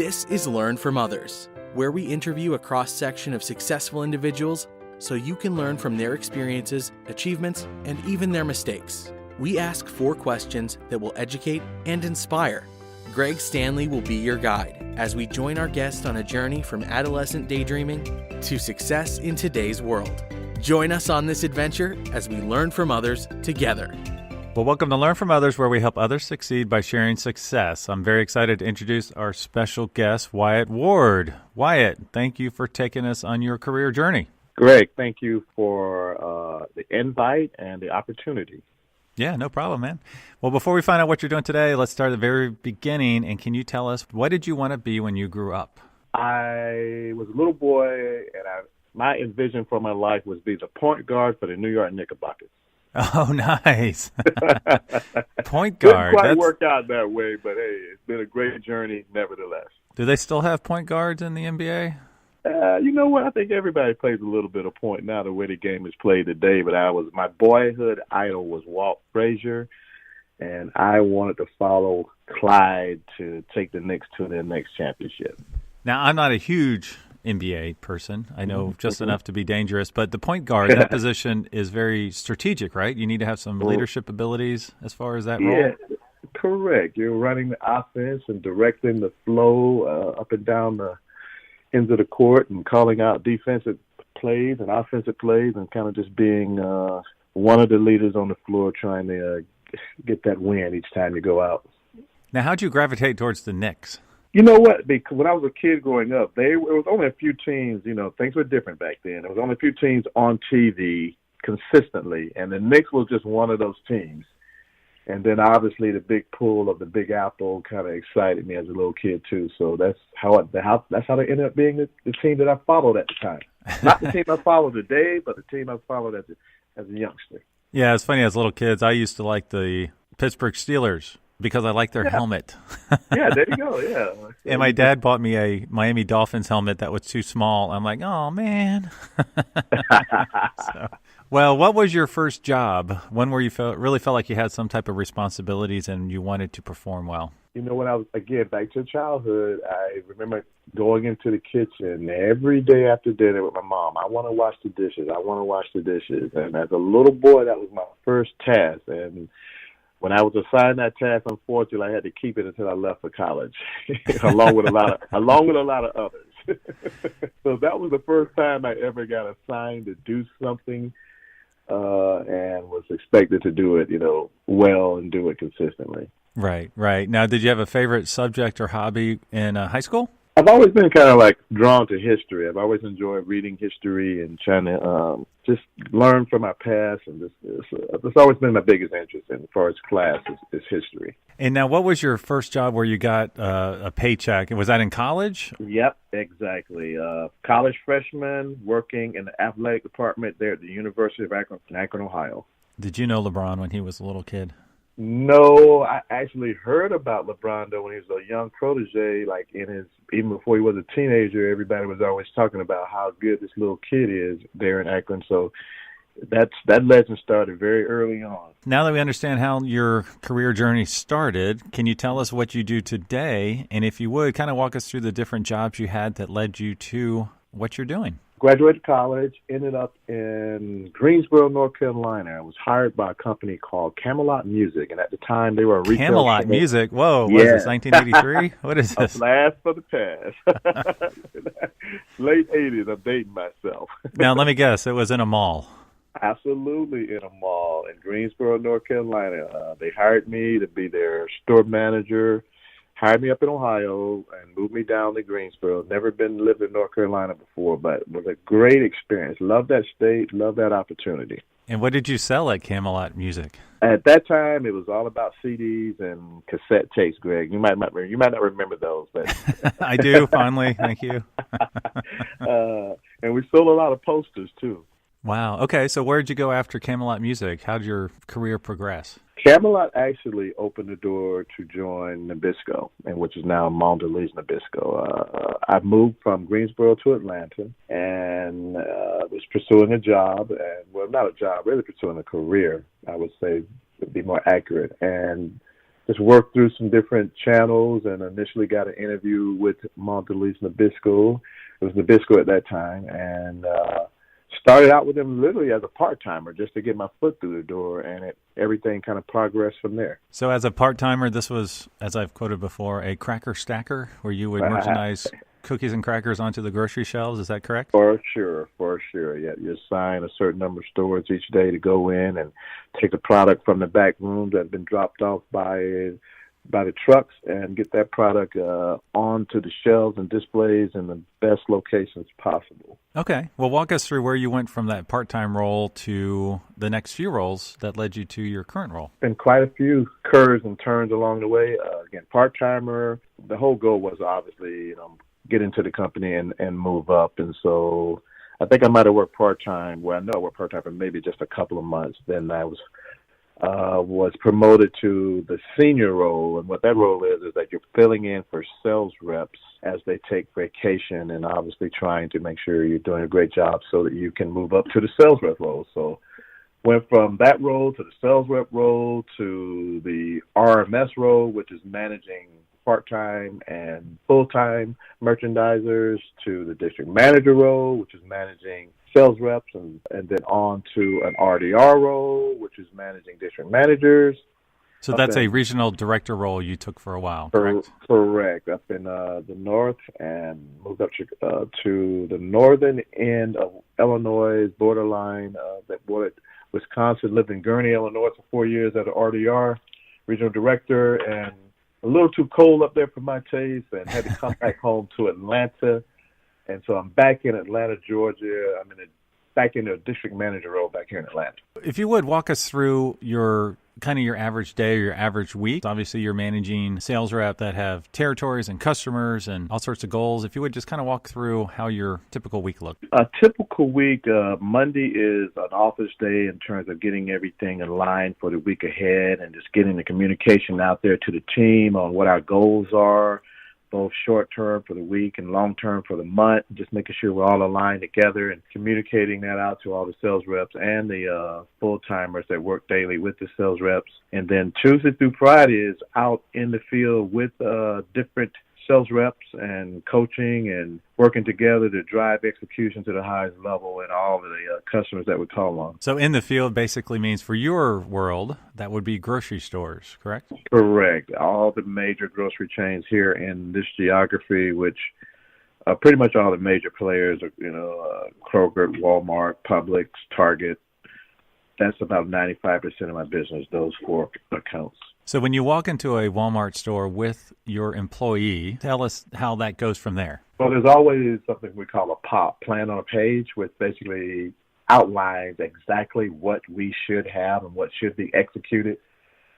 This is Learn from Others, where we interview a cross-section of successful individuals so you can learn from their experiences, achievements, and even their mistakes. We ask 4 questions that will educate and inspire. Greg Stanley will be your guide as we join our guest on a journey from adolescent daydreaming to success in today's world. Join us on this adventure as we learn from others together. Well, welcome to Learn from Others, where we help others succeed by sharing success. I'm very excited to introduce our special guest, Wyatt Ward. Wyatt, thank you for taking us on your career journey. Greg, thank you for the invite and the opportunity. Yeah, no problem, man. Well, before we find out what you're doing today, let's start at the very beginning. And can you tell us, what did you want to be when you grew up? I was a little boy, and my envision for my life was be the point guard for the New York Knickerbockers. Oh, nice. Point guard. Didn't quite work out that way, but hey, it's been a great journey nevertheless. Do they still have point guards in the NBA? You know what? I think everybody plays a little bit of point now the way the game is played today, but my boyhood idol was Walt Frazier, and I wanted to follow Clyde to take the Knicks to their next championship. Now, I'm not a huge NBA person. I know just enough to be dangerous, but the point guard, that position is very strategic, right? You need to have some leadership abilities as far as that role. Yeah, correct. You're running the offense and directing the flow up and down the ends of the court and calling out defensive plays and offensive plays and kind of just being one of the leaders on the floor trying to get that win each time you go out. Now, how'd you gravitate towards the Knicks? You know what? Because when I was a kid growing up, it was only a few teams. You know, things were different back then. There was only a few teams on TV consistently, and the Knicks was just one of those teams. And then obviously the big pull of the Big Apple kind of excited me as a little kid too. So that's how they ended up being the team that I followed at the time. Not the team I follow today, but the team I followed as a youngster. Yeah, it's funny. As little kids, I used to like the Pittsburgh Steelers because I liked their helmet. Yeah, there you go, yeah. And my dad bought me a Miami Dolphins helmet that was too small. I'm like, oh, man. Well, what was your first job? When were you really felt like you had some type of responsibilities and you wanted to perform well? You know, when I was, again, back to childhood, I remember going into the kitchen every day after dinner with my mom. I want to wash the dishes. I want to wash the dishes. And as a little boy, that was my first task. And when I was assigned that task, unfortunately, I had to keep it until I left for college, along with a lot of others. So that was the first time I ever got assigned to do something, and was expected to do it, well and do it consistently. Right. Now, did you have a favorite subject or hobby in high school? I've always been kind of like drawn to history. I've always enjoyed reading history and trying to just learn from my past. And it's always been my biggest interest as far as class is history. And now, what was your first job where you got a paycheck? Was that in college? Yep, exactly. College freshman working in the athletic department there at the University of Akron, Ohio. Did you know LeBron when he was a little kid? No, I actually heard about LeBron though when he was a young protege. Like even before he was a teenager, everybody was always talking about how good this little kid is there in Akron. So that legend started very early on. Now that we understand how your career journey started, can you tell us what you do today? And if you would, kind of walk us through the different jobs you had that led you to what you're doing. Graduated college, ended up in Greensboro, North Carolina. I was hired by a company called Camelot Music, and at the time they were a retail Camelot company. Music? Whoa, what is this, 1983? What is this? A blast for the past. Late 80s, I'm dating myself. Now, let me guess, it was in a mall. Absolutely in a mall in Greensboro, North Carolina. They hired me to be their store manager, hired me up in Ohio, and moved me down to Greensboro. Never been lived in North Carolina before, but it was a great experience. Loved that state, loved that opportunity. And what did you sell at Camelot Music? At that time, it was all about CDs and cassette tapes, Greg. You might not remember those, but I do, fondly. Thank you. And we sold a lot of posters, too. Wow. Okay, so where did you go after Camelot Music? How did your career progress? Camelot actually opened the door to join Nabisco, which is now Mondelez Nabisco. I moved from Greensboro to Atlanta and was pursuing a job, not a job, really pursuing a career, I would say, would be more accurate. And just worked through some different channels and initially got an interview with Mondelez Nabisco. It was Nabisco at that time, and started out with them literally as a part-timer just to get my foot through the door, and everything kind of progressed from there. So as a part-timer, this was, as I've quoted before, a cracker stacker where you would merchandise cookies and crackers onto the grocery shelves. Is that correct? For sure. Yeah, you assign a certain number of stores each day to go in and take the product from the back room that had been dropped off by the trucks and get that product onto the shelves and displays in the best locations possible. Okay. Well, walk us through where you went from that part-time role to the next few roles that led you to your current role. Been quite a few curves and turns along the way. Again, part-timer, the whole goal was obviously, get into the company and move up. And so I think I might have worked part-time. Well, I know I worked part-time for maybe just a couple of months. Then I was promoted to the senior role. And what that role is that you're filling in for sales reps as they take vacation and obviously trying to make sure you're doing a great job so that you can move up to the sales rep role. So went from that role to the sales rep role to the RMS role, which is managing part-time and full-time merchandisers, to the district manager role, which is managing sales reps, and then on to an RDR role, which is managing district managers. So that's a regional director role you took for a while, correct? Correct. Up in the north and moved up to the northern end of Illinois, borderline that bordered Wisconsin, lived in Gurnee, Illinois for 4 years as an RDR, regional director, and a little too cold up there for my taste, and had to come back home to Atlanta. And so I'm back in Atlanta, Georgia. I'm back in a district manager role back here in Atlanta. If you would, walk us through your average day or your average week. Obviously, you're managing sales rep that have territories and customers and all sorts of goals. If you would just kind of walk through how your typical week looked. A typical week, Monday is an office day in terms of getting everything in line for the week ahead and just getting the communication out there to the team on what our goals are, both short-term for the week and long-term for the month, just making sure we're all aligned together and communicating that out to all the sales reps and the full-timers that work daily with the sales reps. And then Tuesday through Friday is out in the field with different sales reps and coaching and working together to drive execution to the highest level and all of the customers that we call on. So in the field basically means for your world, that would be grocery stores, correct? Correct. All the major grocery chains here in this geography, which pretty much all the major players are, Kroger, Walmart, Publix, Target. That's about 95% of my business, those four accounts. So when you walk into a Walmart store with your employee, tell us how that goes from there. Well, there's always something we call a POP, plan on a page, which basically outlines exactly what we should have and what should be executed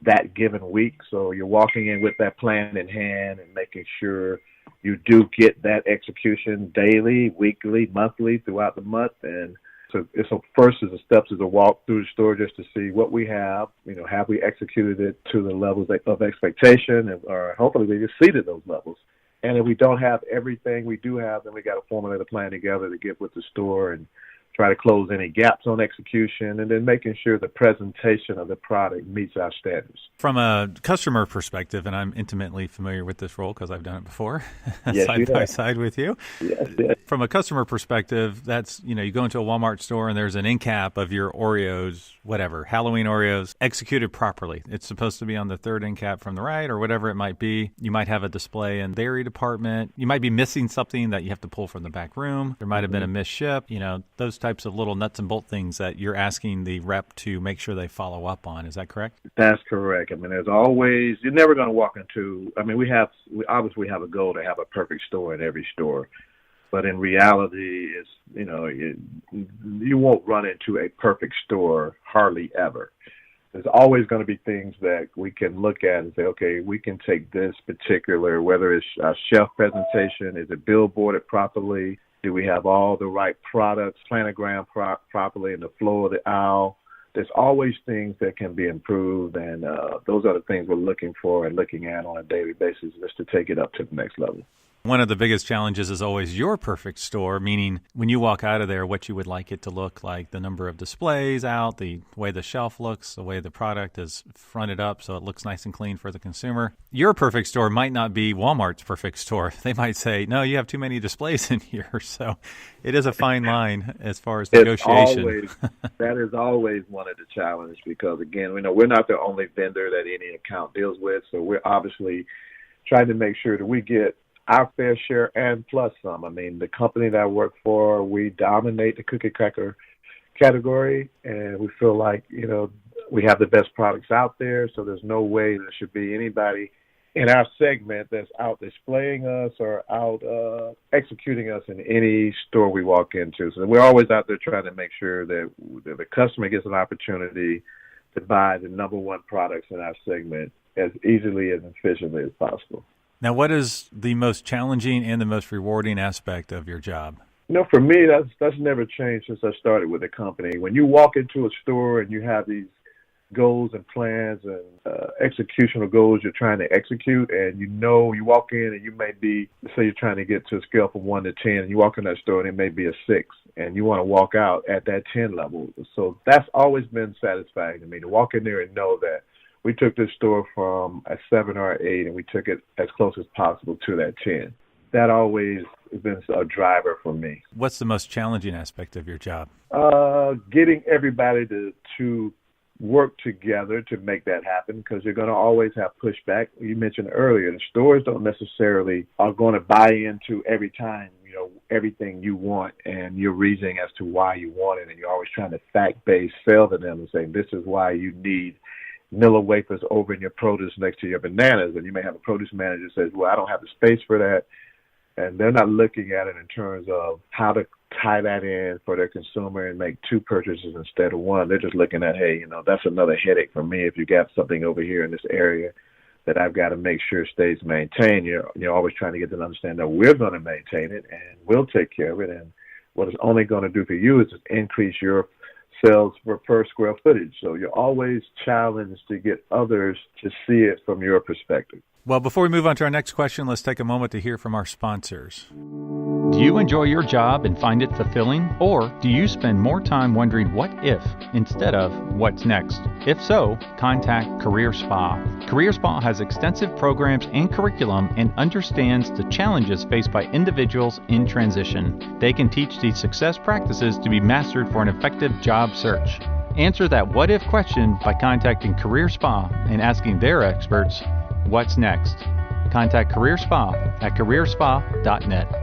that given week. So you're walking in with that plan in hand and making sure you do get that execution daily, weekly, monthly, throughout the month. And so first is the steps is a walk through the store just to see what we have, have we executed it to the levels of expectation, or hopefully we exceeded those levels. And if we don't have everything we do have, then we got to formulate a plan together to get with the store and try to close any gaps on execution, and then making sure the presentation of the product meets our standards. From a customer perspective, and I'm intimately familiar with this role because I've done it before, yes, side by side with you. Yes. From a customer perspective, that's, you go into a Walmart store and there's an end cap of your Oreos, whatever, Halloween Oreos, executed properly. It's supposed to be on the third end cap from the right or whatever it might be. You might have a display in the dairy department. You might be missing something that you have to pull from the back room. There might have been a missed ship, those types of little nuts and bolt things that you're asking the rep to make sure they follow up on. Is that correct? That's correct. There's always, you're never going to walk into, we obviously have a goal to have a perfect store in every store. But in reality, it's, you won't run into a perfect store hardly ever. There's always going to be things that we can look at and say, okay, we can take this particular, whether it's a shelf presentation, is it billboarded properly? Do we have all the right products, planogram properly in the flow of the aisle? There's always things that can be improved, and those are the things we're looking for and looking at on a daily basis just to take it up to the next level. One of the biggest challenges is always your perfect store, meaning when you walk out of there, what you would like it to look like, the number of displays out, the way the shelf looks, the way the product is fronted up so it looks nice and clean for the consumer. Your perfect store might not be Walmart's perfect store. They might say, no, you have too many displays in here. So it is a fine line as far as negotiation. That is always one of the challenges because, again, we know we're not the only vendor that any account deals with. So we're obviously trying to make sure that we get our fair share and plus some. I mean, the company that I work for, we dominate the cookie cracker category, and we feel like, we have the best products out there, so there's no way there should be anybody in our segment that's out displaying us or out executing us in any store we walk into. So we're always out there trying to make sure that the customer gets an opportunity to buy the number one products in our segment as easily and efficiently as possible. Now, what is the most challenging and the most rewarding aspect of your job? For me, that's never changed since I started with the company. When you walk into a store and you have these goals and plans and executional goals you're trying to execute, and you walk in and you may be, say you're trying to get to a scale from 1 to 10, and you walk in that store and it may be a 6, and you want to walk out at that 10 level. So that's always been satisfying to me, to walk in there and know that we took this store from a 7 or 8, and we took it as close as possible to that 10. That always has been a driver for me. What's the most challenging aspect of your job? Getting everybody to work together to make that happen, because you're going to always have pushback. You mentioned earlier, the stores don't necessarily are going to buy into every time, everything you want and your reasoning as to why you want it, and you're always trying to fact-based sell to them and say, this is why you need Miller wafers over in your produce next to your bananas. And you may have a produce manager who says, well, I don't have the space for that. And they're not looking at it in terms of how to tie that in for their consumer and make 2 purchases instead of 1. They're just looking at, hey, that's another headache for me if you got something over here in this area that I've got to make sure stays maintained. You're always trying to get them to understand that we're going to maintain it and we'll take care of it. And what it's only going to do for you is just increase your sales per square footage. So you're always challenged to get others to see it from your perspective. Well, before we move on to our next question, let's take a moment to hear from our sponsors. Do you enjoy your job and find it fulfilling? Or do you spend more time wondering what if instead of what's next? If so, contact Career Spa. Career Spa has extensive programs and curriculum and understands the challenges faced by individuals in transition. They can teach these success practices to be mastered for an effective job search. Answer that what if question by contacting Career Spa and asking their experts, what's next? Contact Career Spa at careerspa.net.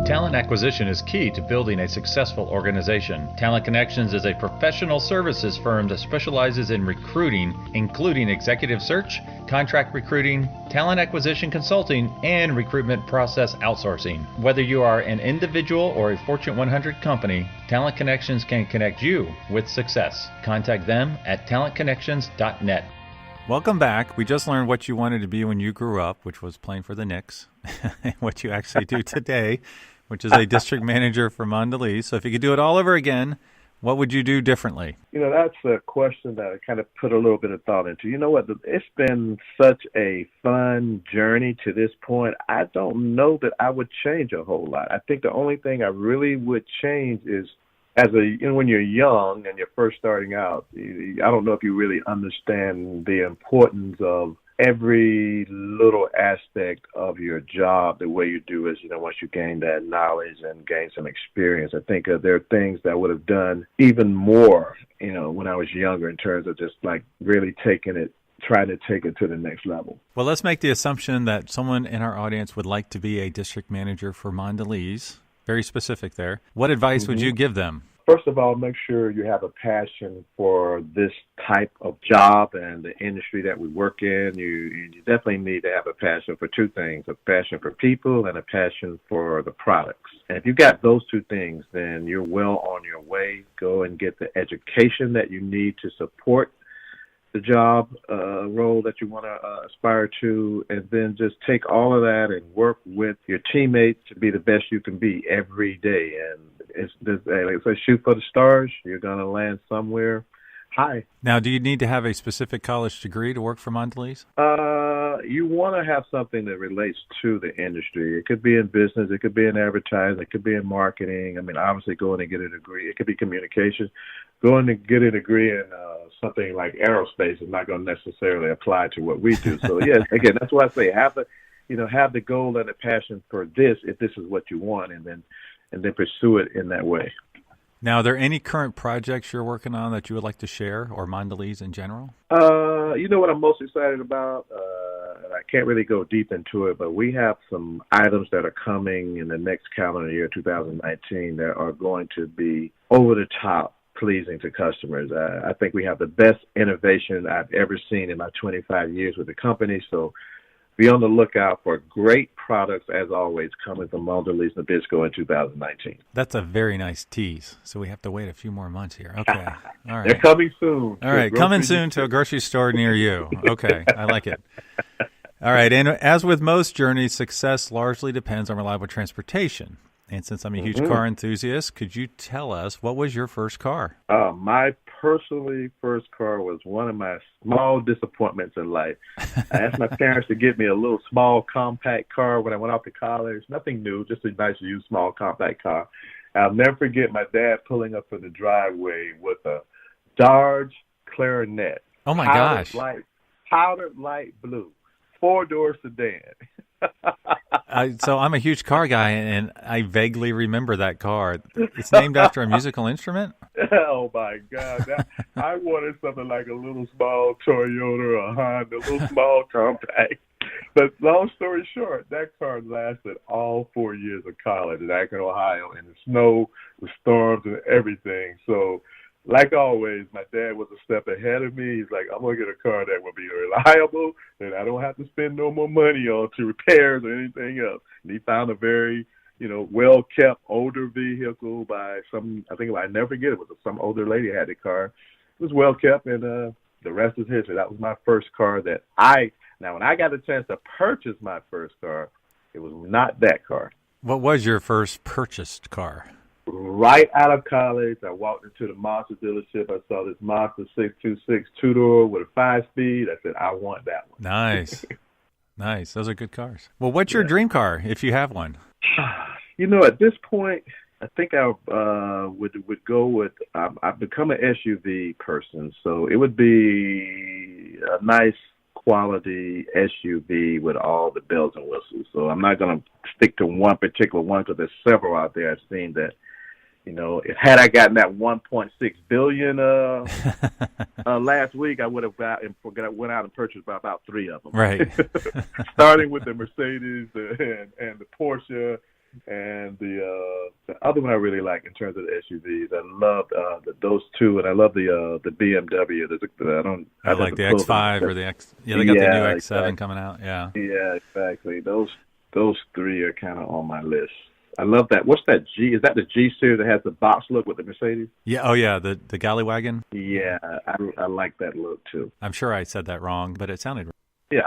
Talent acquisition is key to building a successful organization. Talent Connections is a professional services firm that specializes in recruiting, including executive search, contract recruiting, talent acquisition consulting, and recruitment process outsourcing. Whether you are an individual or a Fortune 100 company, Talent Connections can connect you with success. Contact them at talentconnections.net. Welcome back. We just learned what you wanted to be when you grew up, which was playing for the Knicks, and what you actually do today, which is a district manager for Mondelez. So if you could do it all over again, what would you do differently? That's a question that I kind of put a little bit of thought into. You know what? It's been such a fun journey to this point. I don't know that I would change a whole lot. I think the only thing I really would change is when you're young and you're first starting out, I don't know if you really understand the importance of every little aspect of your job. The way you do is, once you gain that knowledge and gain some experience, I think there are things that I would have done even more, when I was younger in terms of just like really trying to take it to the next level. Well, let's make the assumption that someone in our audience would like to be a district manager for Mondelez. Very specific there. What advice would you give them? First of all, make sure you have a passion for this type of job and the industry that we work in. You definitely need to have a passion for 2 things, a passion for people and a passion for the products. And if you've got those 2 things, then you're well on your way. Go and get the education that you need to support the job role that you want to aspire to, and then just take all of that and work with your teammates to be the best you can be every day. And it's shoot for the stars. You're going to land somewhere high. Now, do you need to have a specific college degree to work for Mondelez? You want to have something that relates to the industry. It could be in business, it could be in advertising, it could be in marketing. I mean, obviously, going and get a degree. It could be communication. Going to get a degree in something like aerospace is not going to necessarily apply to what we do. So, yes, again, that's why I say have the goal and the passion for this if this is what you want, and then pursue it in that way. Now, are there any current projects you're working on that you would like to share, or Mondelez in general? You know what I'm most excited about? And I can't really go deep into it, but we have some items that are coming in the next calendar year, 2019, that are going to be over the top pleasing to customers. I think we have the best innovation I've ever seen in my 25 years with the company. So be on the lookout for great products, as always, coming from Mondelez Nabisco in 2019. That's a very nice tease. So we have to wait a few more months here. Okay. All right. They're coming soon. All right. Coming soon to a grocery store near you. Okay. I like it. All right. And as with most journeys, success largely depends on reliable transportation. And since I'm a huge car enthusiast, could you tell us, what was your first car? My personally first car was one of my small disappointments in life. I asked my parents to get me a little small compact car when I went off to college. Nothing new, just a nice used small compact car. I'll never forget my dad pulling up in the driveway with a Dodge Clarinet. Oh, my gosh. Powdered light blue, 4-door sedan. So I'm a huge car guy, and I vaguely remember that car. It's named after a musical instrument? Oh, my God. I wanted something like a little small Toyota or a Honda, a little small compact. But long story short, that car lasted all 4 years of college in Akron, Ohio, in the snow, with storms and everything. So, like always, my dad was a step ahead of me. He's like, I'm going to get a car that will be reliable, and I don't have to spend no more money on to repairs or anything else. And he found a very, well-kept older vehicle by I never forget, it was some older lady had the car. It was well-kept, and the rest is history. That was my first car now when I got a chance to purchase my first car, it was not that car. What was your first purchased car? Right out of college, I walked into the Mazda dealership. I saw this Mazda 626 two-door with a 5-speed. I said, I want that one. Nice. Nice. Those are good cars. Well, what's your dream car, if you have one? At this point, I think I would go with, I've become an SUV person, so it would be a nice quality SUV with all the bells and whistles. So I'm not going to stick to one particular one, because there's several out there I've seen that, had I gotten that 1.6 billion last week, I would have went out and purchased about 3 of them. Right. Starting with the Mercedes and the Porsche and the other one I really like in terms of the SUVs. I loved those two, and I love the BMW. I like the X5 or the X. Yeah, they got the new X7 exactly. Coming out. Yeah. Yeah, exactly. Those 3 are kind of on my list. I love that. What's that G? Is that the G series that has the box look with the Mercedes? Yeah. Oh, yeah. The galley wagon. Yeah, I like that look too. I'm sure I said that wrong, but it sounded right. Yeah,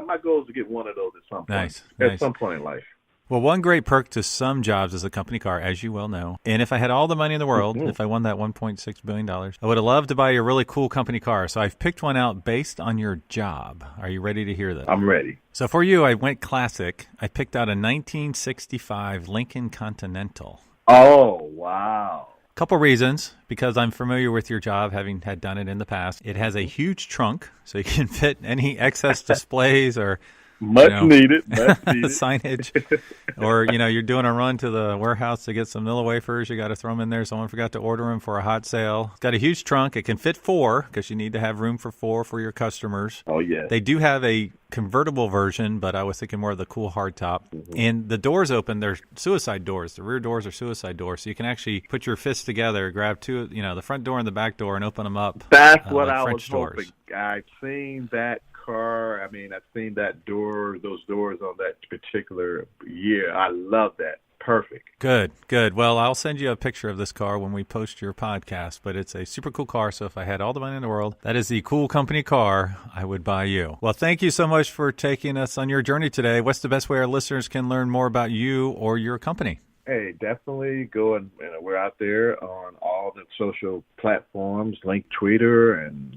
my goal is to get one of those at some point. Nice. At some point in life. Well, one great perk to some jobs is a company car, as you well know. And if I had all the money in the world, if I won that $1.6 billion, I would have loved to buy a really cool company car. So I've picked one out based on your job. Are you ready to hear this? I'm ready. So for you, I went classic. I picked out a 1965 Lincoln Continental. Oh, wow. Couple reasons, because I'm familiar with your job, having had done it in the past. It has a huge trunk, so you can fit any excess displays or much needed signage, or you're doing a run to the warehouse to get some Nilla wafers. You got to throw them in there. Someone forgot to order them for a hot sale. It's got a huge trunk. It can fit 4 because you need to have room for 4 for your customers. Oh yeah. They do have a convertible version, but I was thinking more of the cool hardtop. And the doors open. They're suicide doors. The rear doors are suicide doors, so you can actually put your fists together, grab 2, the front door and the back door, and open them up. That's what like I French was hoping. I've seen that car. I mean, I've seen those doors on that particular year. I love that. Perfect. Good. Well, I'll send you a picture of this car when we post your podcast, but it's a super cool car. So if I had all the money in the world, that is the cool company car I would buy you. Well, thank you so much for taking us on your journey today. What's the best way our listeners can learn more about you or your company? Hey, definitely go and we're out there on all the social platforms, Link, Twitter, and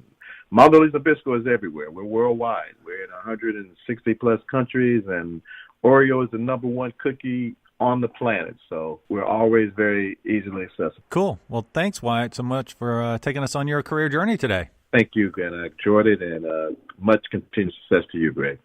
Mondelez Nabisco is everywhere. We're worldwide. We're in 160 plus countries, and Oreo is the number one cookie on the planet. So we're always very easily accessible. Cool. Well, thanks, Wyatt, so much for taking us on your career journey today. Thank you, and I enjoyed it, and much continued success to you, Greg.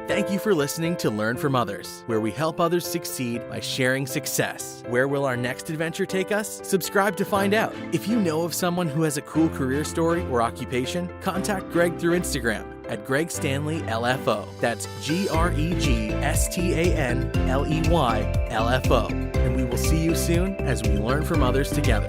Thank you for listening to Learn from Others, where we help others succeed by sharing success. Where will our next adventure take us? Subscribe to find out. If you know of someone who has a cool career story or occupation, contact Greg through Instagram at Greg Stanley LFO. That's GregStanley LFO. And we will see you soon as we learn from others together.